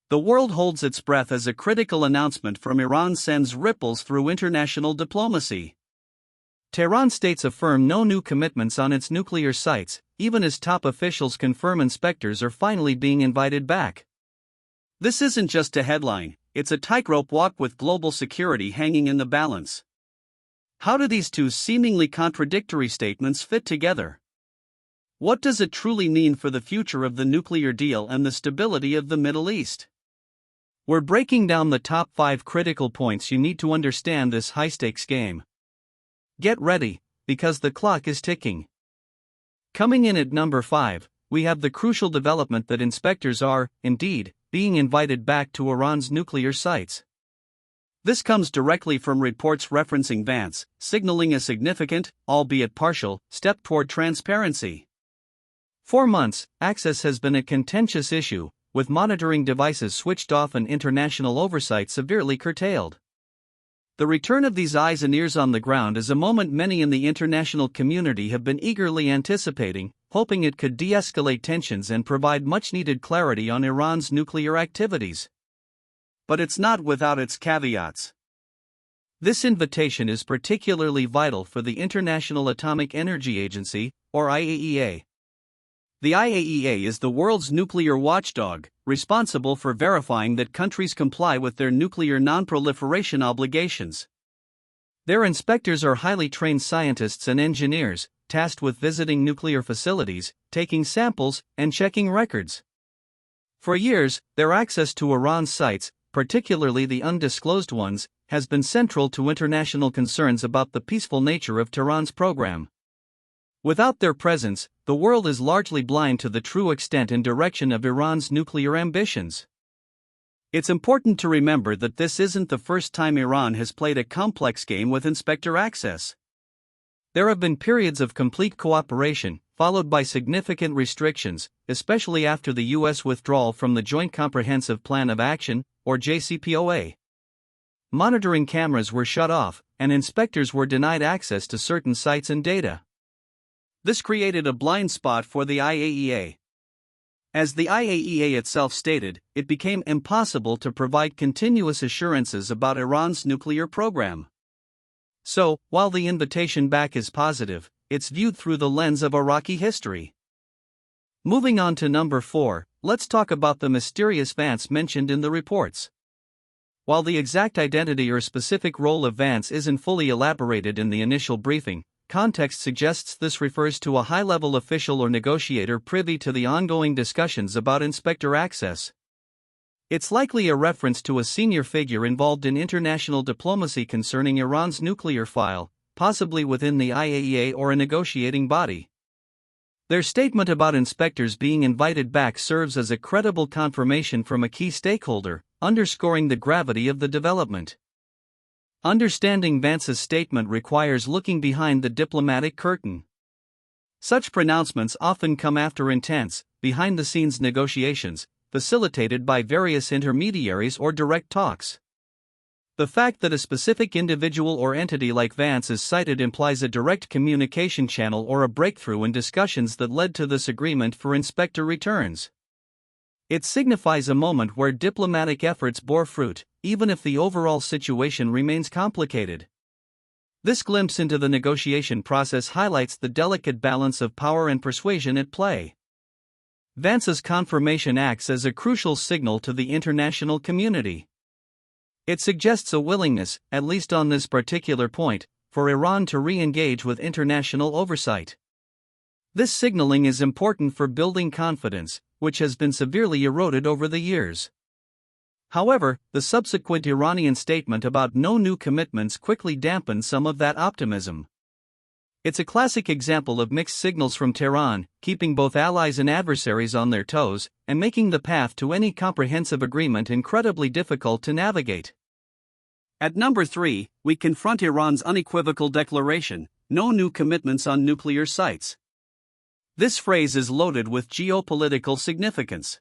The world holds its breath as a critical announcement from Iran sends ripples through international diplomacy. Tehran states affirm no new commitments on its nuclear sites, even as top officials confirm inspectors are finally being invited back. This isn't just a headline, it's a tightrope walk with global security hanging in the balance. How do these two seemingly contradictory statements fit together? What does it truly mean for the future of the nuclear deal and the stability of the Middle East? We're breaking down the top 5 critical points you need to understand this high-stakes game. Get ready, because the clock is ticking. Coming in at number 5, we have the crucial development that inspectors are, indeed, being invited back to Iran's nuclear sites. This comes directly from reports referencing Vance, signaling a significant, albeit partial, step toward transparency. For months, access has been a contentious issue, with monitoring devices switched off and international oversight severely curtailed. The return of these eyes and ears on the ground is a moment many in the international community have been eagerly anticipating, hoping it could de-escalate tensions and provide much-needed clarity on Iran's nuclear activities. But it's not without its caveats. This invitation is particularly vital for the International Atomic Energy Agency, or IAEA. The IAEA is the world's nuclear watchdog, responsible for verifying that countries comply with their nuclear non-proliferation obligations. Their inspectors are highly trained scientists and engineers, tasked with visiting nuclear facilities, taking samples, and checking records. For years, their access to Iran's sites, particularly the undisclosed ones, has been central to international concerns about the peaceful nature of Tehran's program. Without their presence, the world is largely blind to the true extent and direction of Iran's nuclear ambitions. It's important to remember that this isn't the first time Iran has played a complex game with inspector access. There have been periods of complete cooperation, followed by significant restrictions, especially after the U.S. withdrawal from the Joint Comprehensive Plan of Action, or JCPOA. Monitoring cameras were shut off, and inspectors were denied access to certain sites and data. This created a blind spot for the IAEA. As the IAEA itself stated, it became impossible to provide continuous assurances about Iran's nuclear program. So, while the invitation back is positive, it's viewed through the lens of Iraqi history. Moving on to number 4, let's talk about the mysterious Vance mentioned in the reports. While the exact identity or specific role of Vance isn't fully elaborated in the initial briefing, context suggests this refers to a high-level official or negotiator privy to the ongoing discussions about inspector access. It's likely a reference to a senior figure involved in international diplomacy concerning Iran's nuclear file, possibly within the IAEA or a negotiating body. Their statement about inspectors being invited back serves as a credible confirmation from a key stakeholder, underscoring the gravity of the development. Understanding Vance's statement requires looking behind the diplomatic curtain. Such pronouncements often come after intense, behind-the-scenes negotiations, facilitated by various intermediaries or direct talks. The fact that a specific individual or entity like Vance is cited implies a direct communication channel or a breakthrough in discussions that led to this agreement for inspector returns. It signifies a moment where diplomatic efforts bore fruit, even if the overall situation remains complicated. This glimpse into the negotiation process highlights the delicate balance of power and persuasion at play. Vance's confirmation acts as a crucial signal to the international community. It suggests a willingness, at least on this particular point, for Iran to re-engage with international oversight. This signaling is important for building confidence, which has been severely eroded over the years. However, the subsequent Iranian statement about no new commitments quickly dampened some of that optimism. It's a classic example of mixed signals from Tehran, keeping both allies and adversaries on their toes, and making the path to any comprehensive agreement incredibly difficult to navigate. At number 3, we confront Iran's unequivocal declaration, no new commitments on nuclear sites. This phrase is loaded with geopolitical significance.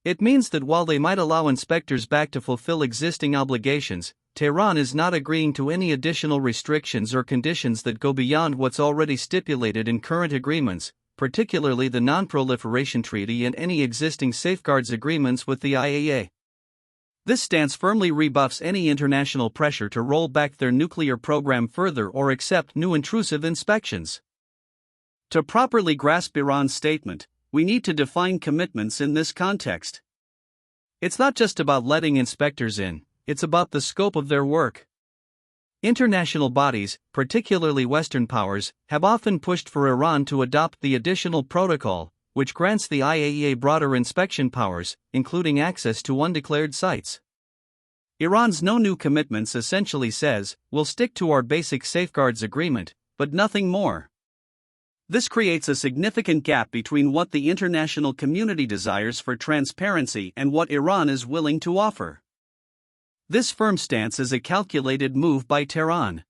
It means that while they might allow inspectors back to fulfill existing obligations, Tehran is not agreeing to any additional restrictions or conditions that go beyond what's already stipulated in current agreements, particularly the Non-Proliferation Treaty and any existing safeguards agreements with the IAEA. This stance firmly rebuffs any international pressure to roll back their nuclear program further or accept new intrusive inspections. To properly grasp Iran's statement, we need to define commitments in this context. It's not just about letting inspectors in, it's about the scope of their work. International bodies, particularly Western powers, have often pushed for Iran to adopt the additional protocol, which grants the IAEA broader inspection powers, including access to undeclared sites. Iran's no new commitments essentially says, we'll stick to our basic safeguards agreement, but nothing more. This creates a significant gap between what the international community desires for transparency and what Iran is willing to offer. This firm stance is a calculated move by Tehran.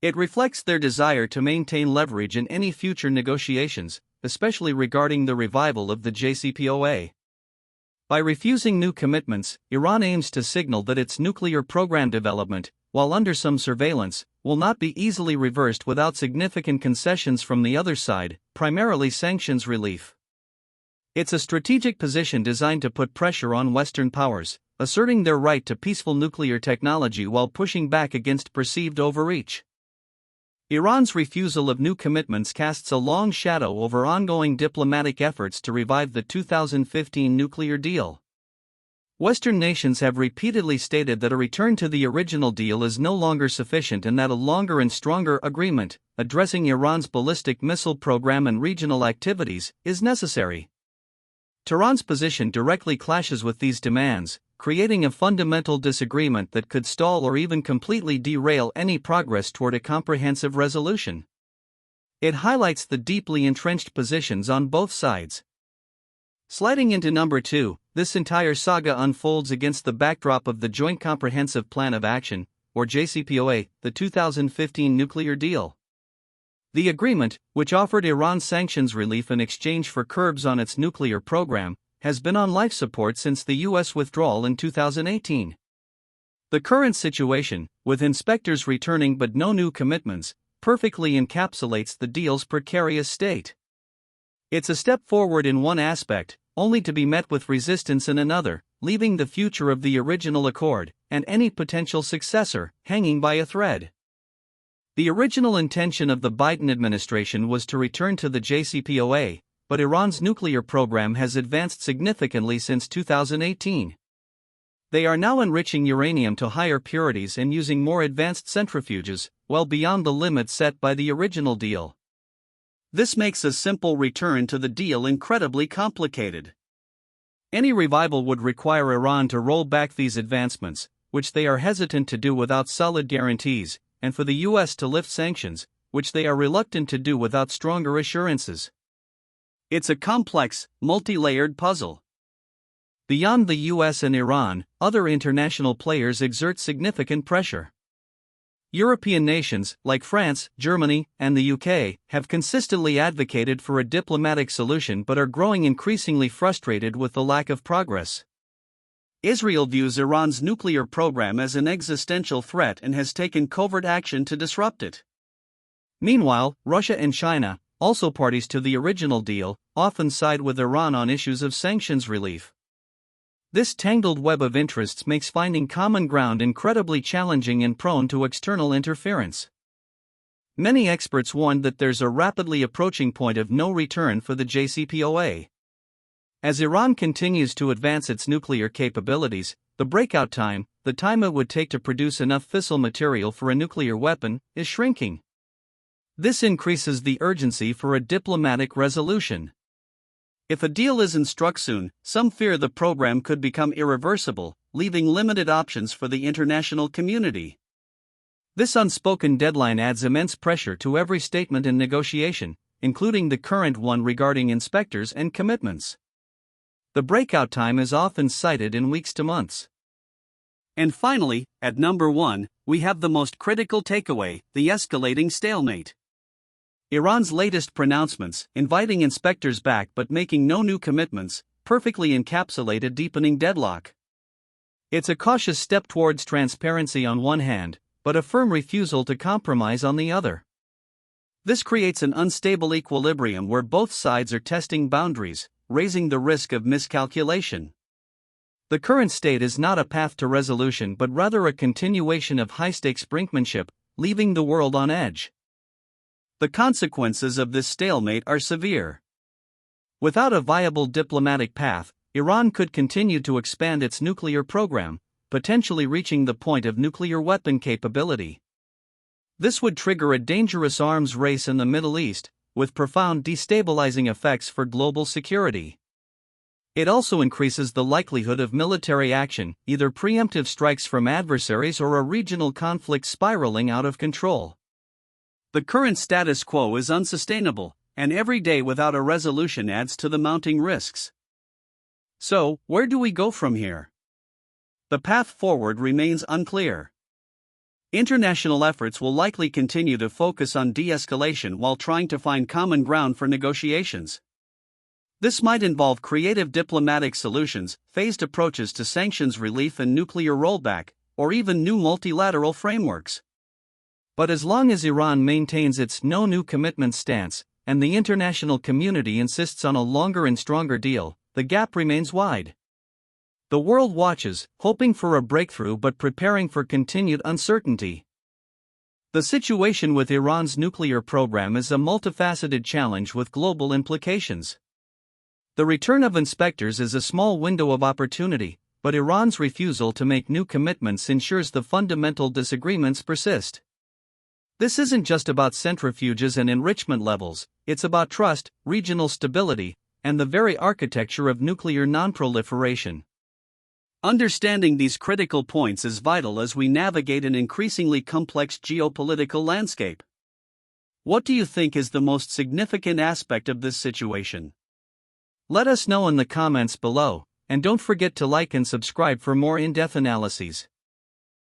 It reflects their desire to maintain leverage in any future negotiations, especially regarding the revival of the JCPOA. By refusing new commitments, Iran aims to signal that its nuclear program development, while under some surveillance, will not be easily reversed without significant concessions from the other side, primarily sanctions relief. It's a strategic position designed to put pressure on Western powers, asserting their right to peaceful nuclear technology while pushing back against perceived overreach. Iran's refusal of new commitments casts a long shadow over ongoing diplomatic efforts to revive the 2015 nuclear deal. Western nations have repeatedly stated that a return to the original deal is no longer sufficient and that a longer and stronger agreement, addressing Iran's ballistic missile program and regional activities, is necessary. Tehran's position directly clashes with these demands, creating a fundamental disagreement that could stall or even completely derail any progress toward a comprehensive resolution. It highlights the deeply entrenched positions on both sides. Sliding into number 2, this entire saga unfolds against the backdrop of the Joint Comprehensive Plan of Action, or JCPOA, the 2015 nuclear deal. The agreement, which offered Iran sanctions relief in exchange for curbs on its nuclear program, has been on life support since the U.S. withdrawal in 2018. The current situation, with inspectors returning but no new commitments, perfectly encapsulates the deal's precarious state. It's a step forward in one aspect, only to be met with resistance in another, leaving the future of the original accord, and any potential successor, hanging by a thread. The original intention of the Biden administration was to return to the JCPOA, but Iran's nuclear program has advanced significantly since 2018. They are now enriching uranium to higher purities and using more advanced centrifuges, well beyond the limits set by the original deal. This makes a simple return to the deal incredibly complicated. Any revival would require Iran to roll back these advancements, which they are hesitant to do without solid guarantees, and for the U.S. to lift sanctions, which they are reluctant to do without stronger assurances. It's a complex, multi-layered puzzle. Beyond the U.S. and Iran, other international players exert significant pressure. European nations, like France, Germany, and the UK, have consistently advocated for a diplomatic solution but are growing increasingly frustrated with the lack of progress. Israel views Iran's nuclear program as an existential threat and has taken covert action to disrupt it. Meanwhile, Russia and China, also parties to the original deal, often side with Iran on issues of sanctions relief. This tangled web of interests makes finding common ground incredibly challenging and prone to external interference. Many experts warn that there's a rapidly approaching point of no return for the JCPOA. As Iran continues to advance its nuclear capabilities, the breakout time, the time it would take to produce enough fissile material for a nuclear weapon, is shrinking. This increases the urgency for a diplomatic resolution. If a deal isn't struck soon, some fear the program could become irreversible, leaving limited options for the international community. This unspoken deadline adds immense pressure to every statement and negotiation, including the current one regarding inspectors and commitments. The breakout time is often cited in weeks to months. And finally, at number 1, we have the most critical takeaway: the escalating stalemate. Iran's latest pronouncements, inviting inspectors back but making no new commitments, perfectly encapsulate a deepening deadlock. It's a cautious step towards transparency on one hand, but a firm refusal to compromise on the other. This creates an unstable equilibrium where both sides are testing boundaries, raising the risk of miscalculation. The current state is not a path to resolution but rather a continuation of high-stakes brinkmanship, leaving the world on edge. The consequences of this stalemate are severe. Without a viable diplomatic path, Iran could continue to expand its nuclear program, potentially reaching the point of nuclear weapon capability. This would trigger a dangerous arms race in the Middle East, with profound destabilizing effects for global security. It also increases the likelihood of military action, either preemptive strikes from adversaries or a regional conflict spiraling out of control. The current status quo is unsustainable, and every day without a resolution adds to the mounting risks. So, where do we go from here? The path forward remains unclear. International efforts will likely continue to focus on de-escalation while trying to find common ground for negotiations. This might involve creative diplomatic solutions, phased approaches to sanctions relief and nuclear rollback, or even new multilateral frameworks. But as long as Iran maintains its no new commitment stance, and the international community insists on a longer and stronger deal, the gap remains wide. The world watches, hoping for a breakthrough but preparing for continued uncertainty. The situation with Iran's nuclear program is a multifaceted challenge with global implications. The return of inspectors is a small window of opportunity, but Iran's refusal to make new commitments ensures the fundamental disagreements persist. This isn't just about centrifuges and enrichment levels, it's about trust, regional stability, and the very architecture of nuclear nonproliferation. Understanding these critical points is vital as we navigate an increasingly complex geopolitical landscape. What do you think is the most significant aspect of this situation? Let us know in the comments below, and don't forget to like and subscribe for more in-depth analyses.